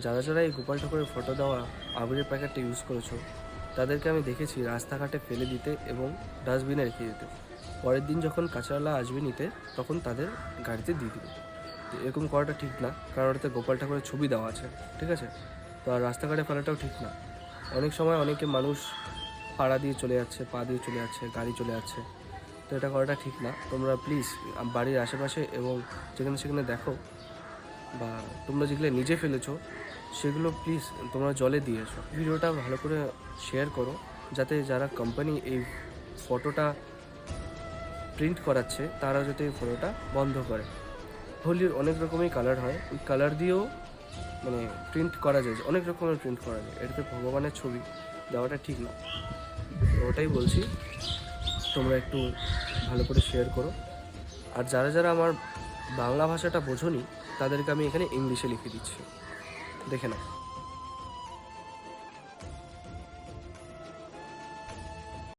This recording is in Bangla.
যারা যারা এই গোপাল ঠাকুরের ফটো দেওয়া আবিরের প্যাকেটটা ইউজ করেছো তাদেরকে আমি দেখেছি রাস্তাঘাটে ফেলে দিতে এবং ডাস্টবিনে রেখে দিতে। পরের দিন যখন কাঁচাওয়ালা আসবে নিতে তখন তাদের গাড়িতে দিয়ে দিবে। তো এরকম করাটা ঠিক না, কারণ ওটাতে গোপাল ঠাকুরের ছবি দেওয়া আছে, ঠিক আছে? তো আর রাস্তাঘাটে ফেলাটাও ঠিক না। অনেক সময় অনেকে মানুষ পাড়া দিয়ে চলে যাচ্ছে, পা দিয়ে চলে যাচ্ছে, গাড়ি চলে যাচ্ছে, তো এটা করাটা ঠিক না। তোমরা প্লিজ বাড়ির আশেপাশে এবং যেখানে সেখানে দেখো বা তোমরা যেগুলো নিজে ফেলেছো সেগুলো প্লিজ তোমরা জলে দিয়ে এসো। ভিডিওটা ভালো করে শেয়ার করো যাতে যারা কোম্পানি এই ফটোটা প্রিন্ট করাচ্ছে তারা যাতে এই ফটোটা বন্ধ করে। হোলির অনেক রকমই কালার হয়, ওই কালার দিয়েও মানে প্রিন্ট করা যায়, অনেক রকমের প্রিন্ট করা যায়, এটাতে ভগবানের ছবি দেওয়াটা ঠিক না। ওটাই বলছি, তোমরা একটু ভালো করে শেয়ার করো। আর যারা যারা আমার বাংলা ভাষাটা বোঝোনি তাদেরকে আমি এখানে ইংলিশে লিখে দিচ্ছি, দেখে নাও।